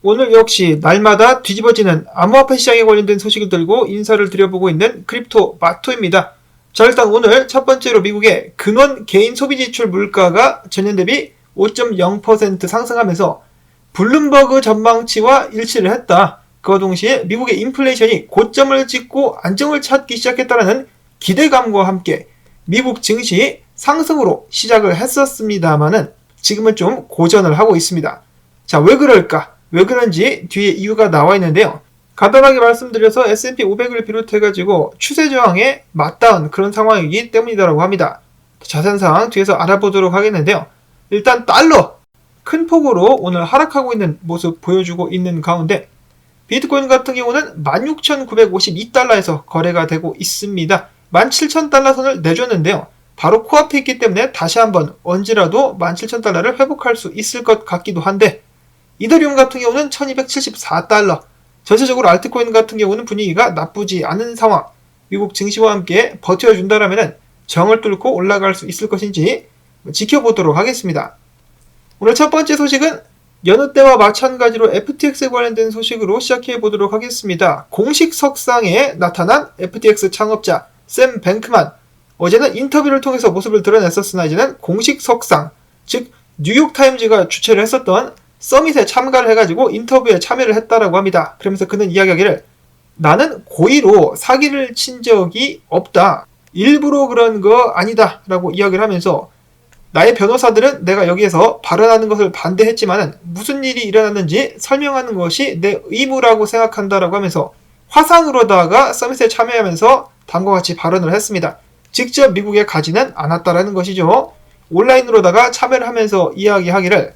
오늘 역시 날마다 뒤집어지는 암호화폐 시장에 관련된 소식을 들고 인사를 드려보고 있는 크립토 마토입니다. 자, 일단 오늘 첫 번째로 미국의 근원 개인 소비 지출 물가가 전년 대비 5.0% 상승하면서 블룸버그 전망치와 일치를 했다. 그와 동시에 미국의 인플레이션이 고점을 찍고 안정을 찾기 시작했다는 기대감과 함께 미국 증시 상승으로 시작을 했었습니다만은 지금은 좀 고전을 하고 있습니다. 자, 왜 그럴까? 왜 그런지 뒤에 이유가 나와 있는데요. 간단하게 말씀드려서 S&P 500을 비롯해가지고 추세 저항에 맞닿은 그런 상황이기 때문이라고 합니다. 자세한 사항 뒤에서 알아보도록 하겠는데요. 일단 달러 큰 폭으로 오늘 하락하고 있는 모습 보여주고 있는 가운데 비트코인 같은 경우는 16,952달러에서 거래가 되고 있습니다. 17,000달러 선을 내줬는데요. 바로 코앞에 있기 때문에 다시 한번 언제라도 17,000달러를 회복할 수 있을 것 같기도 한데 이더리움 같은 경우는 1274달러. 전체적으로 알트코인 같은 경우는 분위기가 나쁘지 않은 상황. 미국 증시와 함께 버텨준다라면 정을 뚫고 올라갈 수 있을 것인지 지켜보도록 하겠습니다. 오늘 첫 번째 소식은 여느 때와 마찬가지로 FTX에 관련된 소식으로 시작해 보도록 하겠습니다. 공식 석상에 나타난 FTX 창업자 샘 뱅크만. 어제는 인터뷰를 통해서 모습을 드러냈었으나 이제는 공식 석상, 즉 뉴욕타임즈가 주최를 했었던 서밋에 참가를 해가지고 인터뷰에 참여를 했다라고 합니다. 그러면서 그는 이야기하기를 나는 고의로 사기를 친 적이 없다. 일부러 그런 거 아니다. 라고 이야기를 하면서 나의 변호사들은 내가 여기에서 발언하는 것을 반대했지만 무슨 일이 일어났는지 설명하는 것이 내 의무라고 생각한다라고 하면서 화상으로다가 서밋에 참여하면서 다음과 같이 발언을 했습니다. 직접 미국에 가지는 않았다라는 것이죠. 온라인으로다가 참여를 하면서 이야기하기를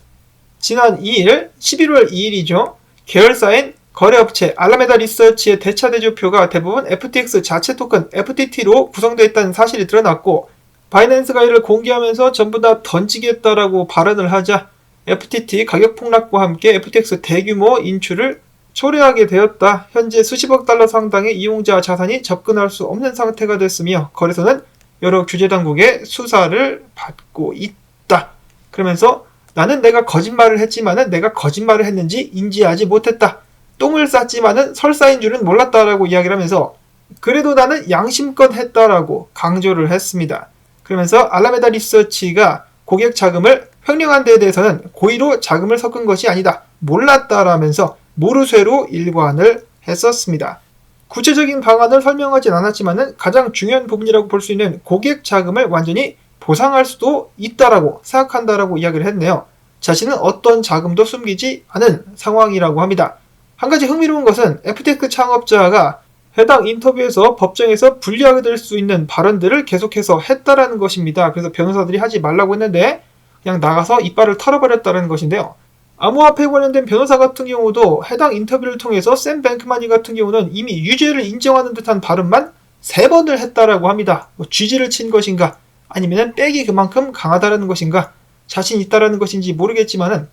지난 2일 11월 2일이죠. 계열사인 거래업체 알라메다 리서치의 대차 대조표가 대부분 FTX 자체 토큰 FTT로 구성되어 있다는 사실이 드러났고 바이낸스가 이를 공개하면서 전부 다 던지겠다라고 발언을 하자 FTT 가격 폭락과 함께 FTX 대규모 인출을 초래하게 되었다. 현재 수십억 달러 상당의 이용자 자산이 접근할 수 없는 상태가 됐으며 거래소는 여러 규제당국의 수사를 받고 있다. 그러면서 나는 내가 거짓말을 했지만은 내가 거짓말을 했는지 인지하지 못했다. 똥을 쌌지만은 설사인 줄은 몰랐다라고 이야기를 하면서 그래도 나는 양심껏 했다라고 강조를 했습니다. 그러면서 알라메다 리서치가 고객 자금을 횡령한 데에 대해서는 고의로 자금을 섞은 것이 아니다. 몰랐다라면서 모르쇠로 일관을 했었습니다. 구체적인 방안을 설명하진 않았지만은 가장 중요한 부분이라고 볼 수 있는 고객 자금을 완전히 보상할 수도 있다라고 생각한다라고 이야기를 했네요. 자신은 어떤 자금도 숨기지 않은 상황이라고 합니다. 한 가지 흥미로운 것은 FTX 창업자가 해당 인터뷰에서 법정에서 불리하게 될 수 있는 발언들을 계속해서 했다라는 것입니다. 그래서 변호사들이 하지 말라고 했는데 그냥 나가서 이빨을 털어버렸다는 것인데요. 암호화폐 관련된 변호사 같은 경우도 해당 인터뷰를 통해서 샘 뱅크만이 같은 경우는 이미 유죄를 인정하는 듯한 발언만 3번을 했다라고 합니다. 쥐지를 친 것인가 아니면 백이 그만큼 강하다라는 것인가 자신 있다라는 것인지 모르겠지만은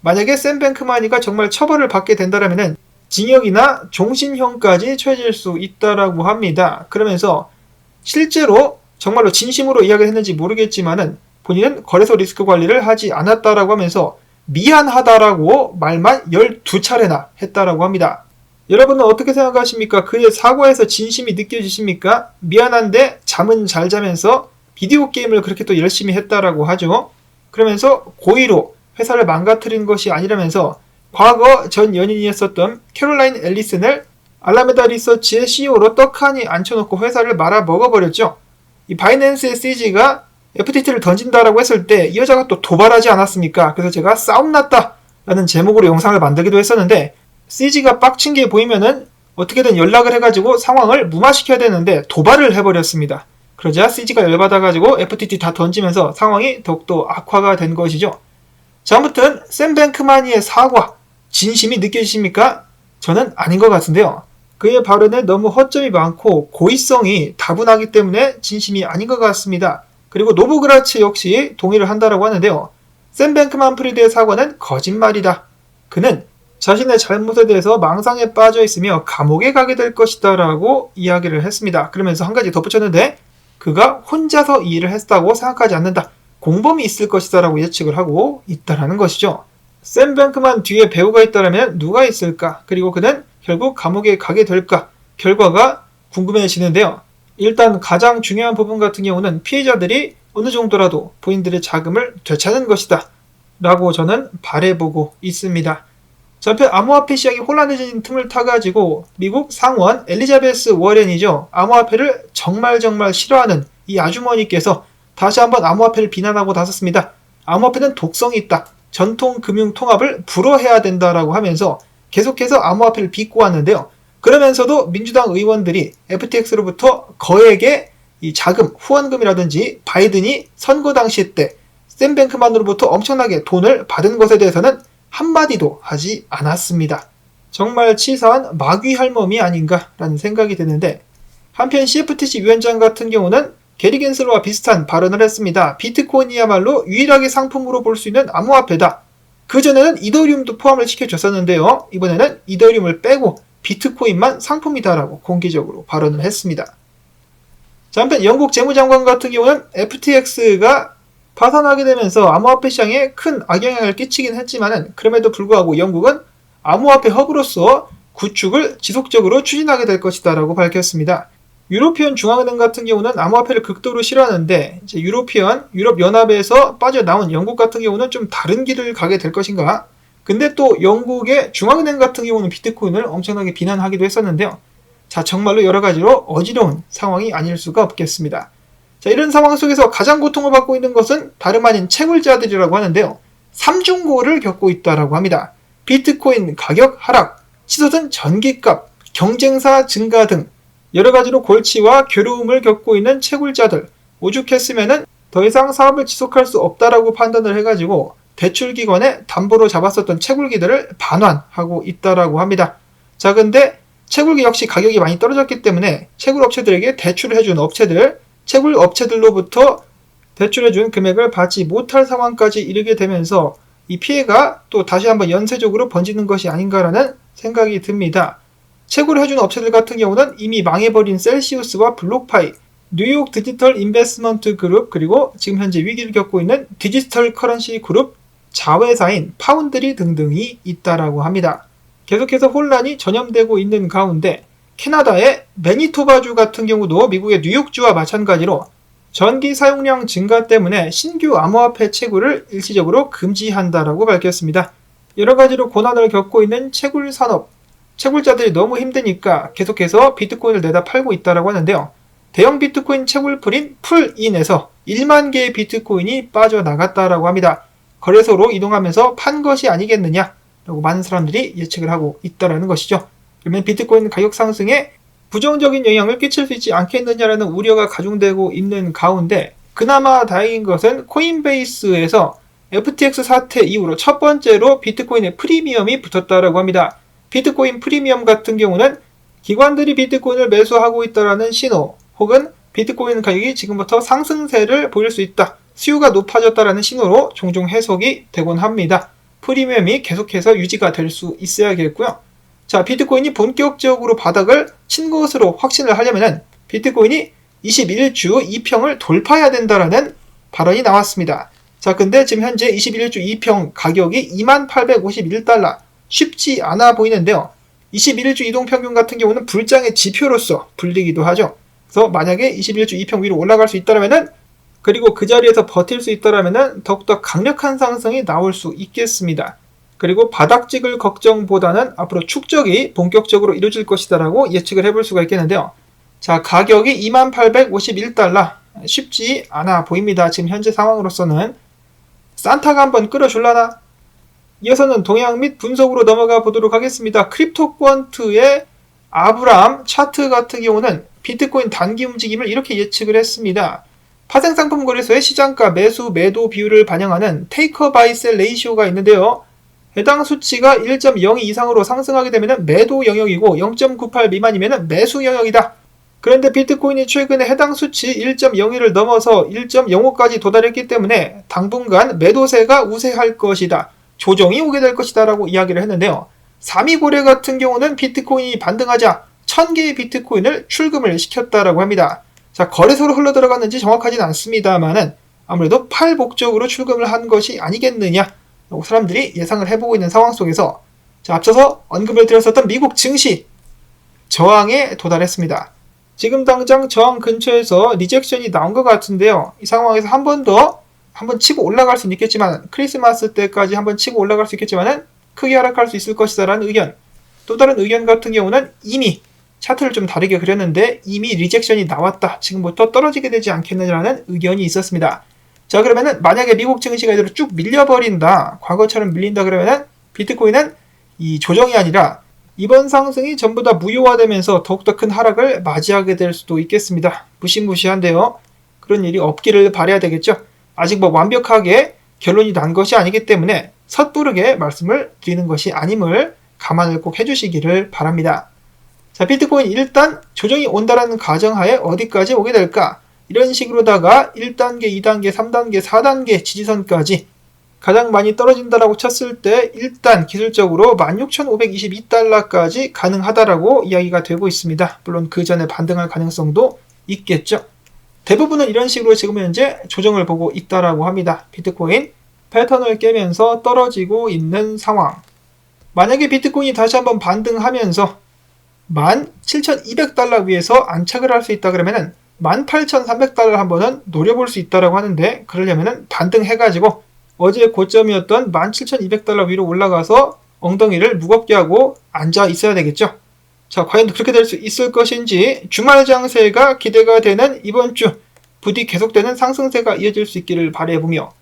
만약에 샘 뱅크만이가 정말 처벌을 받게 된다라면은 징역이나 종신형까지 처해질 수 있다라고 합니다. 그러면서 실제로 정말로 진심으로 이야기를 했는지 모르겠지만은 본인은 거래소 리스크 관리를 하지 않았다라고 하면서 미안하다라고 말만 12차례나 했다라고 합니다. 여러분은 어떻게 생각하십니까? 그의 사과에서 진심이 느껴지십니까? 미안한데 잠은 잘 자면서 비디오 게임을 그렇게 또 열심히 했다라고 하죠. 그러면서 고의로 회사를 망가뜨린 것이 아니라면서 과거 전 연인이었었던 캐롤라인 앨리슨을 알라메다 리서치의 CEO로 떡하니 앉혀놓고 회사를 말아 먹어버렸죠. 이 바이낸스의 CG가 FTT를 던진다라고 했을 때 이 여자가 또 도발하지 않았습니까? 그래서 제가 싸움 났다 라는 제목으로 영상을 만들기도 했었는데 CG가 빡친 게 보이면은 어떻게든 연락을 해가지고 상황을 무마시켜야 되는데 도발을 해버렸습니다. 그러자 CG가 열받아가지고 FTT 다 던지면서 상황이 더욱더 악화가 된 것이죠. 자, 아무튼 샘 뱅크만이의 사과 진심이 느껴지십니까? 저는 아닌 것 같은데요. 그의 발언에 너무 허점이 많고 고의성이 다분하기 때문에 진심이 아닌 것 같습니다. 그리고 노브그라츠 역시 동의를 한다라고 하는데요. 샘 뱅크만 프리드의 사과는 거짓말이다. 그는 자신의 잘못에 대해서 망상에 빠져 있으며 감옥에 가게 될 것이다 라고 이야기를 했습니다. 그러면서 한 가지 덧붙였는데 그가 혼자서 이 일을 했다고 생각하지 않는다. 공범이 있을 것이다 라고 예측을 하고 있다라는 것이죠. 샘 뱅크만 뒤에 배우가 있다면 누가 있을까? 그리고 그는 결국 감옥에 가게 될까? 결과가 궁금해지는데요. 일단 가장 중요한 부분 같은 경우는 피해자들이 어느 정도라도 본인들의 자금을 되찾는 것이다 라고 저는 바라보고 있습니다. 한편 암호화폐 시장이 혼란해진 틈을 타가지고 미국 상원 엘리자베스 워렌이죠. 암호화폐를 정말 싫어하는 이 아주머니께서 다시 한번 암호화폐를 비난하고 나섰습니다. 암호화폐는 독성이 있다. 전통 금융 통합을 불허해야 된다라고 하면서 계속해서 암호화폐를 비꼬 왔는데요. 그러면서도 민주당 의원들이 FTX로부터 거액의 이 자금, 후원금이라든지 바이든이 선거 당시 때 샘 뱅크만으로부터 엄청나게 돈을 받은 것에 대해서는 한마디도 하지 않았습니다. 정말 치사한 마귀 할멈이 아닌가라는 생각이 드는데, 한편 CFTC 위원장 같은 경우는 게리 겐슬러와 비슷한 발언을 했습니다. 비트코인이야말로 유일하게 상품으로 볼 수 있는 암호화폐다. 그전에는 이더리움도 포함을 시켜줬었는데요. 이번에는 이더리움을 빼고 비트코인만 상품이다라고 공개적으로 발언을 했습니다. 한편 영국 재무장관 같은 경우는 FTX가 파산하게 되면서 암호화폐 시장에 큰 악영향을 끼치긴 했지만 그럼에도 불구하고 영국은 암호화폐 허브로서 구축을 지속적으로 추진하게 될 것이다 라고 밝혔습니다. 유로피언 중앙은행 같은 경우는 암호화폐를 극도로 싫어하는데 이제 유럽연합에서 빠져나온 영국 같은 경우는 좀 다른 길을 가게 될 것인가. 근데 또 영국의 중앙은행 같은 경우는 비트코인을 엄청나게 비난하기도 했었는데요. 정말로 여러가지로 어지러운 상황이 아닐 수가 없겠습니다. 이런 상황 속에서 가장 고통을 받고 있는 것은 다름 아닌 채굴자들이라고 하는데요. 삼중고를 겪고 있다라고 합니다. 비트코인 가격 하락, 치솟은 전기값, 경쟁사 증가 등 여러가지로 골치와 괴로움을 겪고 있는 채굴자들, 오죽했으면은 더 이상 사업을 지속할 수 없다라고 판단을 해가지고 대출기관에 담보로 잡았었던 채굴기들을 반환하고 있다라고 합니다. 근데 채굴기 역시 가격이 많이 떨어졌기 때문에 채굴업체들에게 대출을 해준 업체들, 채굴업체들로부터 대출해준 금액을 받지 못할 상황까지 이르게 되면서 이 피해가 또 다시 한번 연쇄적으로 번지는 것이 아닌가라는 생각이 듭니다. 채굴해준 업체들 같은 경우는 이미 망해버린 셀시우스와 블록파이, 뉴욕 디지털 인베스트먼트 그룹, 그리고 지금 현재 위기를 겪고 있는 디지털 커런시 그룹, 자회사인 파운드리 등등이 있다라고 합니다. 계속해서 혼란이 전염되고 있는 가운데 캐나다의 매니토바주 같은 경우도 미국의 뉴욕주와 마찬가지로 전기 사용량 증가 때문에 신규 암호화폐 채굴을 일시적으로 금지한다라고 밝혔습니다. 여러가지로 고난을 겪고 있는 채굴 산업, 채굴자들이 너무 힘드니까 계속해서 비트코인을 내다 팔고 있다라고 하는데요. 대형 비트코인 채굴풀인 풀인에서 1만 개의 비트코인이 빠져나갔다라고 합니다. 거래소로 이동하면서 판 것이 아니겠느냐라고 많은 사람들이 예측을 하고 있다라는 것이죠. 그러면 비트코인 가격 상승에 부정적인 영향을 끼칠 수 있지 않겠느냐라는 우려가 가중되고 있는 가운데 그나마 다행인 것은 코인베이스에서 FTX 사태 이후로 첫 번째로 비트코인의 프리미엄이 붙었다라고 합니다. 비트코인 프리미엄 같은 경우는 기관들이 비트코인을 매수하고 있다라는 신호, 혹은 비트코인 가격이 지금부터 상승세를 보일 수 있다, 수요가 높아졌다라는 신호로 종종 해석이 되곤 합니다. 프리미엄이 계속해서 유지가 될 수 있어야겠고요. 비트코인이 본격적으로 바닥을 친 것으로 확신을 하려면 비트코인이 21주 2평을 돌파해야 된다라는 발언이 나왔습니다. 근데 지금 현재 21주 2평 가격이 2851달러, 쉽지 않아 보이는데요. 21주 이동평균 같은 경우는 불장의 지표로서 불리기도 하죠. 그래서 만약에 21주 2평 위로 올라갈 수 있다면은, 그리고 그 자리에서 버틸 수 있다면은 더욱더 강력한 상승이 나올 수 있겠습니다. 그리고 바닥 찍을 걱정보다는 앞으로 축적이 본격적으로 이루어질 것이다라고 예측을 해볼 수가 있겠는데요. 가격이 2851달러, 쉽지 않아 보입니다. 지금 현재 상황으로서는. 산타가 한번 끌어줄라나? 이어서는 동향 및 분석으로 넘어가 보도록 하겠습니다. 크립토퀀트의 아브람 차트 같은 경우는 비트코인 단기 움직임을 이렇게 예측을 했습니다. 파생상품 거래소의 시장가 매수 매도 비율을 반영하는 테이커 바이 셀 레이시오가 있는데요. 해당 수치가 1.02 이상으로 상승하게 되면 매도 영역이고 0.98 미만이면 매수 영역이다. 그런데 비트코인이 최근에 해당 수치 1.01을 넘어서 1.05까지 도달했기 때문에 당분간 매도세가 우세할 것이다, 조정이 오게 될 것이다 라고 이야기를 했는데요. 3위 고래 같은 경우는 비트코인이 반등하자 1000개의 비트코인을 출금을 시켰다라고 합니다. 거래소로 흘러들어갔는지 정확하진 않습니다만은 아무래도 팔 목적으로 출금을 한 것이 아니겠느냐 라고 사람들이 예상을 해보고 있는 상황 속에서 자, 앞서서 언급을 드렸었던 미국 증시 저항에 도달했습니다. 지금 당장 저항 근처에서 리젝션이 나온 것 같은데요. 이 상황에서 한 번 치고 올라갈 수는 있겠지만 크리스마스 때까지 한 번 치고 올라갈 수 있겠지만 크게 하락할 수 있을 것이다 라는 의견. 또 다른 의견 같은 경우는 이미 차트를 좀 다르게 그렸는데 이미 리젝션이 나왔다. 지금부터 떨어지게 되지 않겠느냐라는 의견이 있었습니다. 자, 그러면은 만약에 미국 증시가 이대로 쭉 밀려버린다. 과거처럼 밀린다 그러면은 비트코인은 이 조정이 아니라 이번 상승이 전부 다 무효화되면서 더욱더 큰 하락을 맞이하게 될 수도 있겠습니다. 무시무시한데요. 그런 일이 없기를 바라야 되겠죠. 아직 완벽하게 결론이 난 것이 아니기 때문에 섣부르게 말씀을 드리는 것이 아님을 감안을 꼭 해주시기를 바랍니다. 자, 비트코인 일단 조정이 온다라는 가정하에 어디까지 오게 될까? 이런 식으로다가 1단계, 2단계, 3단계, 4단계 지지선까지 가장 많이 떨어진다라고 쳤을 때 일단 기술적으로 16,522달러까지 가능하다라고 이야기가 되고 있습니다. 물론 그 전에 반등할 가능성도 있겠죠. 대부분은 이런 식으로 지금 현재 조정을 보고 있다라고 합니다. 비트코인 패턴을 깨면서 떨어지고 있는 상황. 만약에 비트코인이 다시 한번 반등하면서 17,200달러 위에서 안착을 할 수 있다 그러면은 18,300달러 한번은 노려볼 수 있다라고 하는데 그러려면은 반등해가지고 어제 고점이었던 17,200달러 위로 올라가서 엉덩이를 무겁게 하고 앉아 있어야 되겠죠. 자, 과연 그렇게 될 수 있을 것인지 주말 장세가 기대가 되는 이번 주 부디 계속되는 상승세가 이어질 수 있기를 바라보며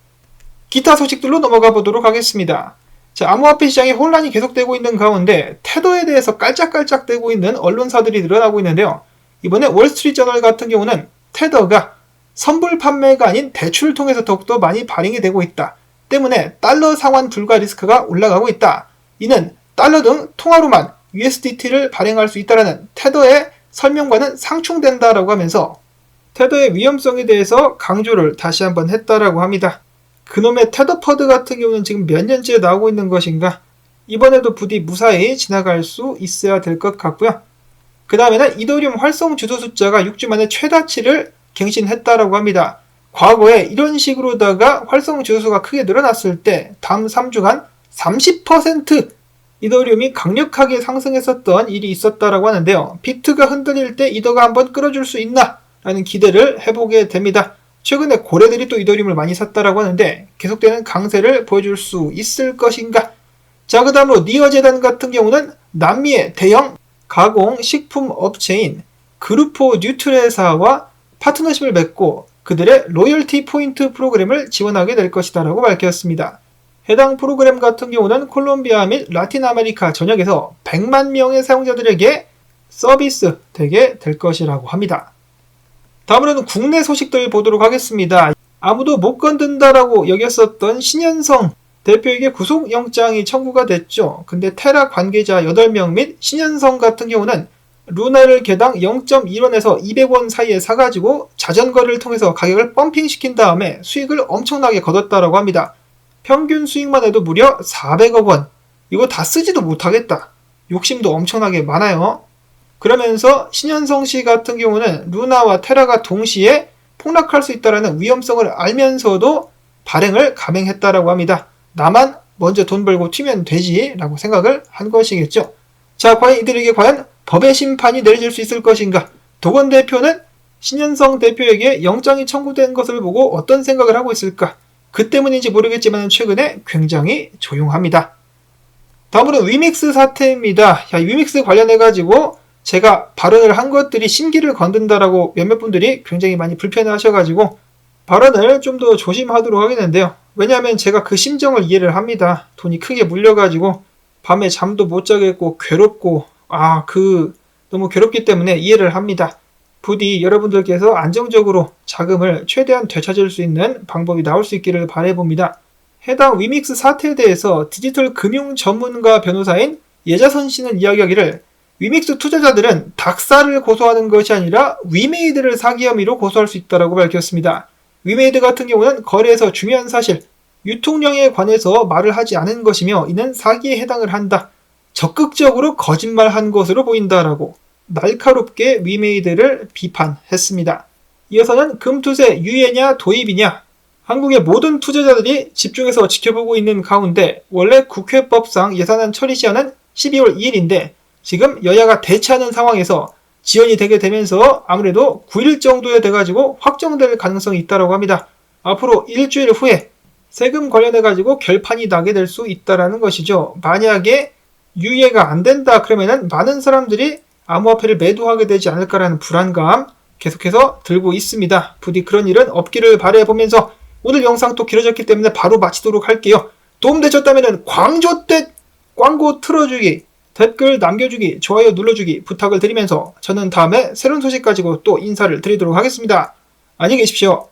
기타 소식들로 넘어가 보도록 하겠습니다. 자, 암호화폐 시장에 혼란이 계속되고 있는 가운데 테더에 대해서 깔짝깔짝대고 있는 언론사들이 늘어나고 있는데요. 이번에 월스트리트저널 같은 경우는 테더가 선불 판매가 아닌 대출을 통해서 더욱더 많이 발행이 되고 있다. 때문에 달러 상환 불가 리스크가 올라가고 있다. 이는 달러 등 통화로만 USDT를 발행할 수 있다는 테더의 설명과는 상충된다라고 하면서 테더의 위험성에 대해서 강조를 다시 한번 했다라고 합니다. 그놈의 테더퍼드 같은 경우는 지금 몇 년째 나오고 있는 것인가? 이번에도 부디 무사히 지나갈 수 있어야 될 것 같고요. 그 다음에는 이더리움 활성 주도 숫자가 6주 만에 최다치를 갱신했다라고 합니다. 과거에 이런 식으로다가 활성 주도수가 크게 늘어났을 때 다음 3주간 30% 이더리움이 강력하게 상승했었던 일이 있었다라고 하는데요. 비트가 흔들릴 때 이더가 한번 끌어줄 수 있나? 라는 기대를 해보게 됩니다. 최근에 고래들이 또 이더리움을 많이 샀다라고 하는데 계속되는 강세를 보여줄 수 있을 것인가? 자, 그 다음으로 니어재단 같은 경우는 남미의 대형 가공 식품 업체인 그루포 뉴트레사와 파트너십을 맺고 그들의 로열티 포인트 프로그램을 지원하게 될 것이다 라고 밝혔습니다. 해당 프로그램 같은 경우는 콜롬비아 및 라틴 아메리카 전역에서 100만 명의 사용자들에게 서비스 되게 될 것이라고 합니다. 다음으로는 국내 소식들 보도록 하겠습니다. 아무도 못 건든다라고 여겼었던 신현성 대표에게 구속영장이 청구가 됐죠. 근데 테라 관계자 8명 및 신현성 같은 경우는 루나를 개당 0.1원에서 200원 사이에 사가지고 자전거를 통해서 가격을 펌핑시킨 다음에 수익을 엄청나게 거뒀다라고 합니다. 평균 수익만 해도 무려 400억 원. 이거 다 쓰지도 못하겠다. 욕심도 엄청나게 많아요. 그러면서 신현성 씨 같은 경우는 루나와 테라가 동시에 폭락할 수 있다는 위험성을 알면서도 발행을 감행했다라고 합니다. 나만 먼저 돈 벌고 튀면 되지 라고 생각을 한 것이겠죠. 자, 과연 이들에게 과연 법의 심판이 내려질 수 있을 것인가? 도건 대표는 신현성 대표에게 영장이 청구된 것을 보고 어떤 생각을 하고 있을까? 그 때문인지 모르겠지만 최근에 굉장히 조용합니다. 다음으로 위믹스 사태입니다. 위믹스 관련해가지고 제가 발언을 한 것들이 심기를 건든다라고 몇몇 분들이 굉장히 많이 불편해하셔가지고 발언을 좀 더 조심하도록 하겠는데요. 왜냐하면 제가 그 심정을 이해를 합니다. 돈이 크게 물려가지고 밤에 잠도 못 자겠고 괴롭고 너무 괴롭기 때문에 이해를 합니다. 부디 여러분들께서 안정적으로 자금을 최대한 되찾을 수 있는 방법이 나올 수 있기를 바라봅니다. 해당 위믹스 사태에 대해서 디지털 금융 전문가 변호사인 예자선 씨는 이야기하기를 위믹스 투자자들은 닥사를 고소하는 것이 아니라 위메이드를 사기 혐의로 고소할 수 있다고 밝혔습니다. 위메이드 같은 경우는 거래에서 중요한 사실, 유통량에 관해서 말을 하지 않은 것이며 이는 사기에 해당을 한다. 적극적으로 거짓말한 것으로 보인다라고 날카롭게 위메이드를 비판했습니다. 이어서는 금투세 유예냐 도입이냐 한국의 모든 투자자들이 집중해서 지켜보고 있는 가운데 원래 국회법상 예산안 처리 시한은 12월 2일인데 지금 여야가 대치하는 상황에서 지연이 되게 되면서 아무래도 9일 정도에 돼가지고 확정될 가능성이 있다고 합니다. 앞으로 일주일 후에 세금 관련해가지고 결판이 나게 될 수 있다는 것이죠. 만약에 유예가 안 된다 그러면은 많은 사람들이 암호화폐를 매도하게 되지 않을까라는 불안감 계속해서 들고 있습니다. 부디 그런 일은 없기를 바라보면서 오늘 영상 또 길어졌기 때문에 바로 마치도록 할게요. 도움되셨다면 광고때 광고 틀어주기, 댓글 남겨주기, 좋아요 눌러주기 부탁을 드리면서 저는 다음에 새로운 소식 가지고 또 인사를 드리도록 하겠습니다. 안녕히 계십시오.